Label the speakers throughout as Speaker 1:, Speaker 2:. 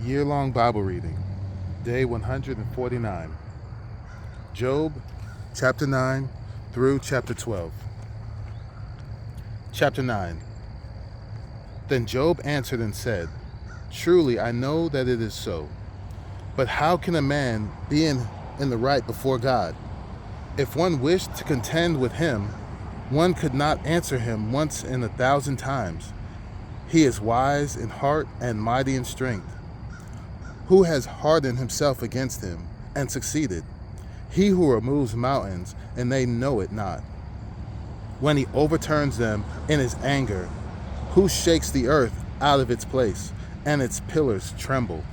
Speaker 1: Year-long Bible reading, day 149, Job, chapter 9 through chapter 12. Chapter 9. Then Job answered and said, "Truly I know that it is so. But how can a man be in the right before God? If one wished to contend with him, one could not answer him once in 1,000 times. He is wise in heart and mighty in strength. Who has hardened himself against him and succeeded? He who removes mountains, and they know it not. When he overturns them in his anger, who shakes the earth out of its place, and its pillars tremble?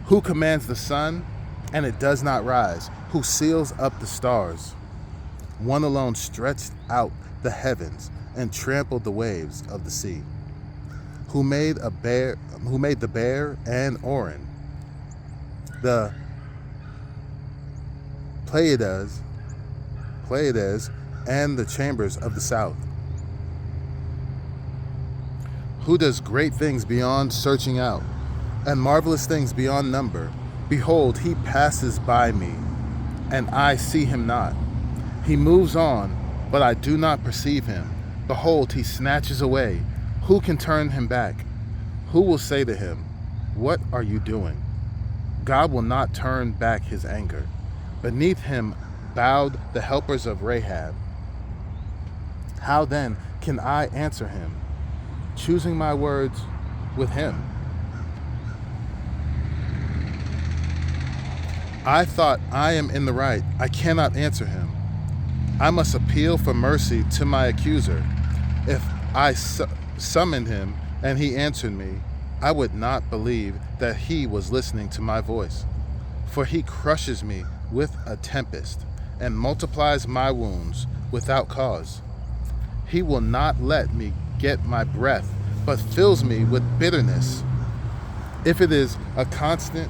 Speaker 1: Who commands the sun, and it does not rise? Who seals up the stars? One alone stretched out the heavens and trampled the waves of the sea. Who made the bear and Orion, the Pleiades and the chambers of the south? Who does great things beyond searching out, and marvelous things beyond number? Behold, he passes by me, and I see him not. He moves on, but I do not perceive him. Behold, he snatches away. Who can turn him back? Who will say to him, "What are you doing?" God will not turn back his anger. Beneath him bowed the helpers of Rahab. How then can I answer him, choosing my words with him? I thought, I am in the right. I cannot answer him. I must appeal for mercy to my accuser. If I summoned him and he answered me, I would not believe that he was listening to my voice. For he crushes me with a tempest and multiplies my wounds without cause. He will not let me get my breath, but fills me with bitterness. If it is a contest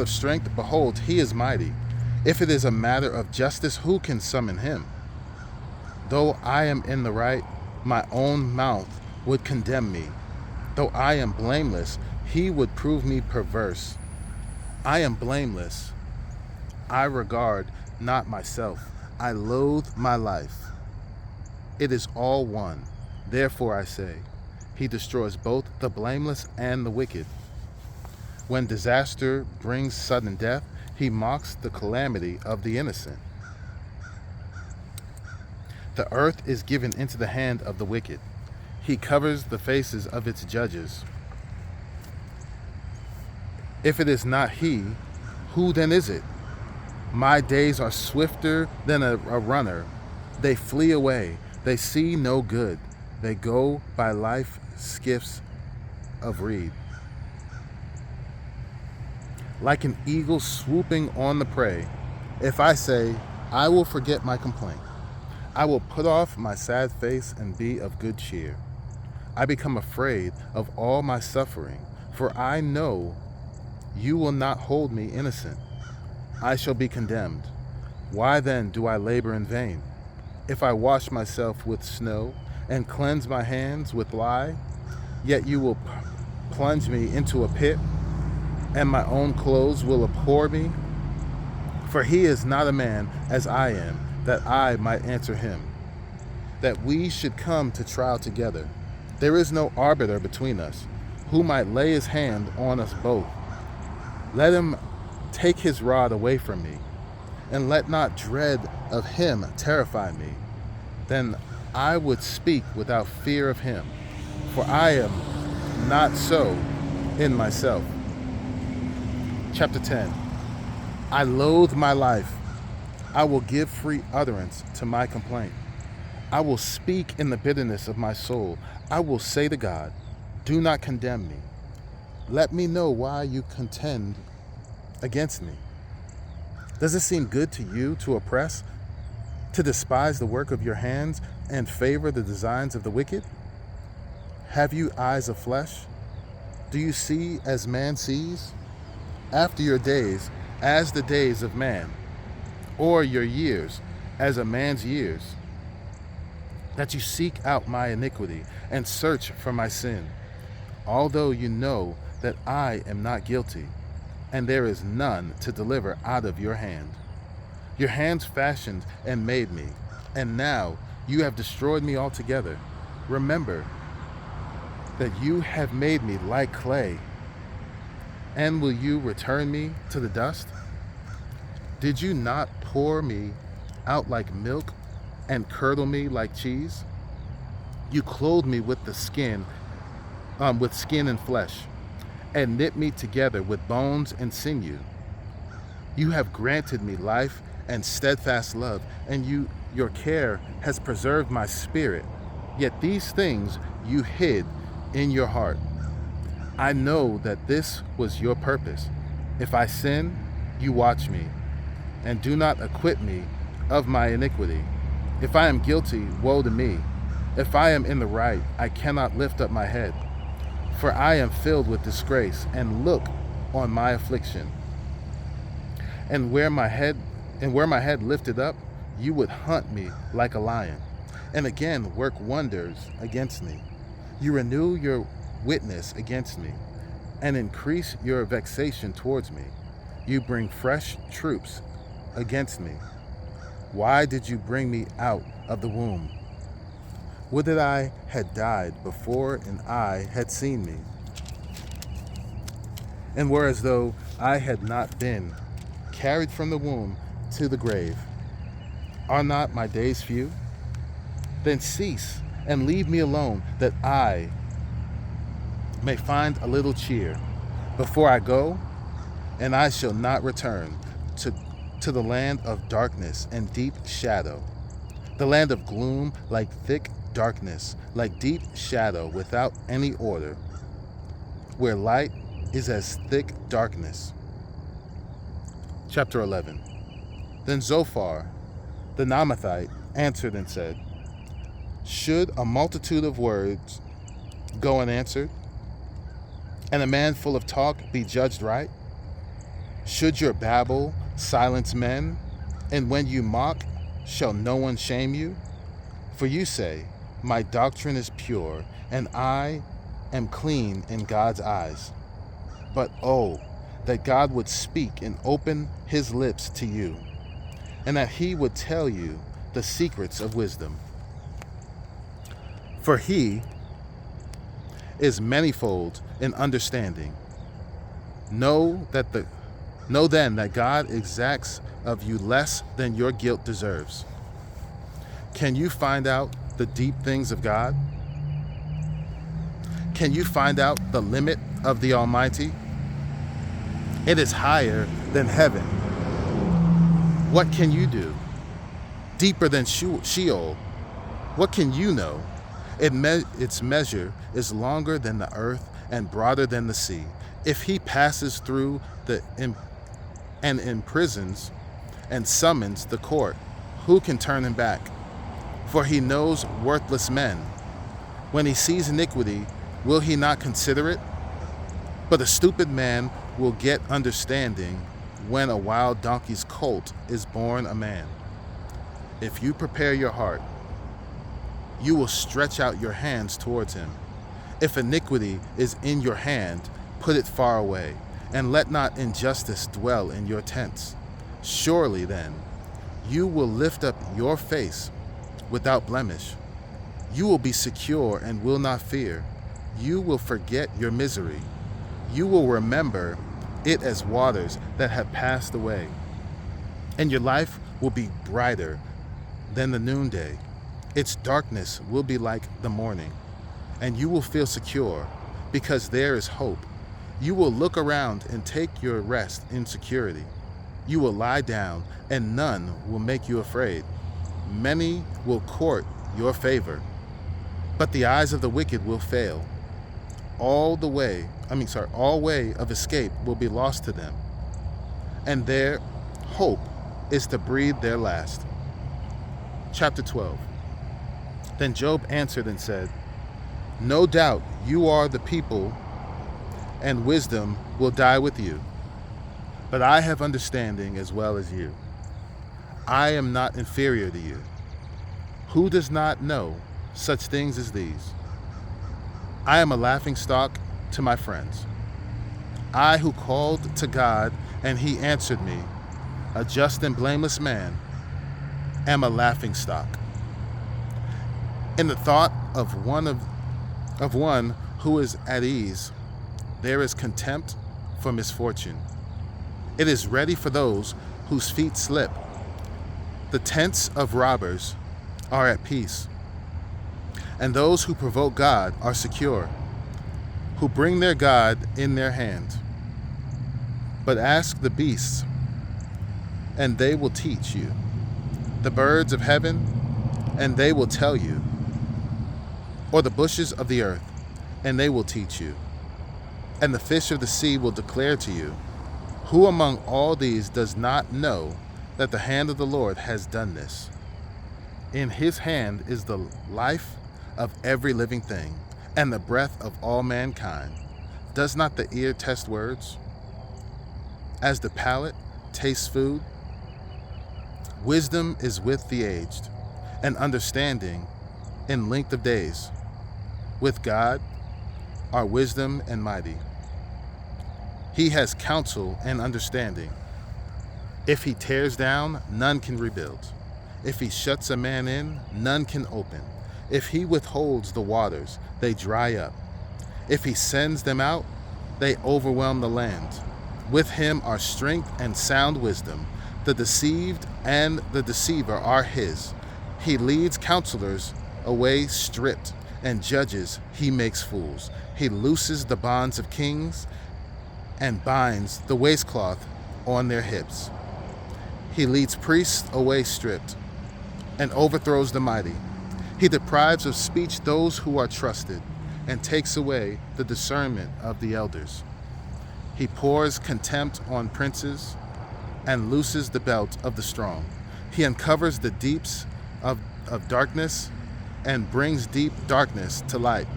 Speaker 1: of strength, behold, he is mighty. If it is a matter of justice, who can summon him? Though I am in the right, my own mouth would condemn me. Though I am blameless, he would prove me perverse. I am blameless. I regard not myself. I loathe my life. It is all one. Therefore I say, he destroys both the blameless and the wicked. When disaster brings sudden death, he mocks the calamity of the innocent. The earth is given into the hand of the wicked. He covers the faces of its judges. If it is not he, who then is it? My days are swifter than a runner. They flee away. They see no good. They go by life skiffs of reed. Like an eagle swooping on the prey, if I say, I will forget my complaint, I will put off my sad face and be of good cheer. I become afraid of all my suffering, for I know you will not hold me innocent. I shall be condemned. Why then do I labor in vain? If I wash myself with snow and cleanse my hands with lye, yet you will plunge me into a pit, and my own clothes will abhor me. For he is not a man as I am, that I might answer him, that we should come to trial together. There is no arbiter between us, who might lay his hand on us both. Let him take his rod away from me, and let not dread of him terrify me. Then I would speak without fear of him, for I am not so in myself. Chapter 10. I loathe my life. I will give free utterance to my complaint. I will speak in the bitterness of my soul. I will say to God, do not condemn me. Let me know why you contend against me. Does it seem good to you to oppress, to despise the work of your hands, and favor the designs of the wicked? Have you eyes of flesh? Do you see as man sees? After your days, as the days of man, or your years, as a man's years, that you seek out my iniquity and search for my sin, although you know that I am not guilty, and there is none to deliver out of your hand. Your hands fashioned and made me, and now you have destroyed me altogether. Remember that you have made me like clay, and will you return me to the dust? Did you not pour me out like milk and curdle me like cheese? You clothed me with skin and flesh, and knit me together with bones and sinew. You have granted me life and steadfast love, and your care has preserved my spirit. Yet these things you hid in your heart. I know that this was your purpose. If I sin, you watch me, and do not acquit me of my iniquity. If I am guilty, woe to me. If I am in the right, I cannot lift up my head. For I am filled with disgrace, and look on my affliction. And where my head lifted up, you would hunt me like a lion, and again work wonders against me. You renew your witness against me, and increase your vexation towards me. You bring fresh troops against me. Why did you bring me out of the womb? Would that I had died before an eye had seen me, and were as though I had not been carried from the womb to the grave. Are not my days few? Then cease and leave me alone, that I may find a little cheer before I go, and I shall not return to the land of darkness and deep shadow, the land of gloom, like thick darkness, like deep shadow without any order, where light is as thick darkness. Chapter 11. Then Zophar the Naamathite answered and said, should a multitude of words go unanswered, and a man full of talk be judged right? Should your babble silence men, and when you mock, shall no one shame you? For you say, my doctrine is pure, and I am clean in God's eyes. But oh, that God would speak and open his lips to you, and that he would tell you the secrets of wisdom. For he is manifold in understanding. Know then that God exacts of you less than your guilt deserves. Can you find out the deep things of God? Can you find out the limit of the Almighty? It is higher than heaven. What can you do? Deeper than Sheol. What can you know? Its measure is longer than the earth and broader than the sea. If he passes through and imprisons and summons the court, who can turn him back? For he knows worthless men. When he sees iniquity, will he not consider it? But a stupid man will get understanding when a wild donkey's colt is born a man. If you prepare your heart, you will stretch out your hands towards him. If iniquity is in your hand, put it far away, and let not injustice dwell in your tents. Surely then, you will lift up your face without blemish. You will be secure and will not fear. You will forget your misery. You will remember it as waters that have passed away. And your life will be brighter than the noonday. Its darkness will be like the morning. And you will feel secure because there is hope. You will look around and take your rest in security. You will lie down and none will make you afraid. Many will court your favor, but the eyes of the wicked will fail. All way of escape will be lost to them, and their hope is to breathe their last. Chapter 12. Then Job answered and said, no doubt you are the people, and wisdom will die with you. But I have understanding as well as you. I am not inferior to you. Who does not know such things as these? I am a laughingstock to my friends. I who called to God, and he answered me, a just and blameless man, am a laughingstock. In the thought of one who is at ease, there is contempt for misfortune. It is ready for those whose feet slip. The tents of robbers are at peace, and those who provoke God are secure, who bring their God in their hand. But ask the beasts, and they will teach you, the birds of heaven, and they will tell you, or the bushes of the earth, and they will teach you, and the fish of the sea will declare to you. Who among all these does not know that the hand of the Lord has done this? In his hand is the life of every living thing, and the breath of all mankind. Does not the ear test words? As the palate tastes food, wisdom is with the aged, and understanding in length of days. With God are wisdom and mighty. He has counsel and understanding. If he tears down, none can rebuild. If he shuts a man in, none can open. If he withholds the waters, they dry up. If he sends them out, they overwhelm the land. With him are strength and sound wisdom. The deceived and the deceiver are his. He leads counselors away stripped, and judges he makes fools. He looses the bonds of kings and binds the waistcloth on their hips. He leads priests away stripped and overthrows the mighty. He deprives of speech those who are trusted and takes away the discernment of the elders. He pours contempt on princes and looses the belt of the strong. He uncovers the deeps of darkness and brings deep darkness to light.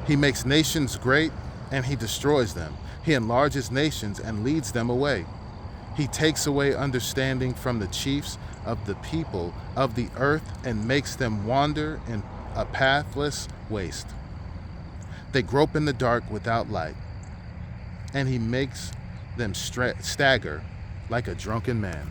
Speaker 1: He makes nations great and he destroys them. He enlarges nations and leads them away. He takes away understanding from the chiefs of the people of the earth and makes them wander in a pathless waste. They grope in the dark without light, and he makes them stagger like a drunken man.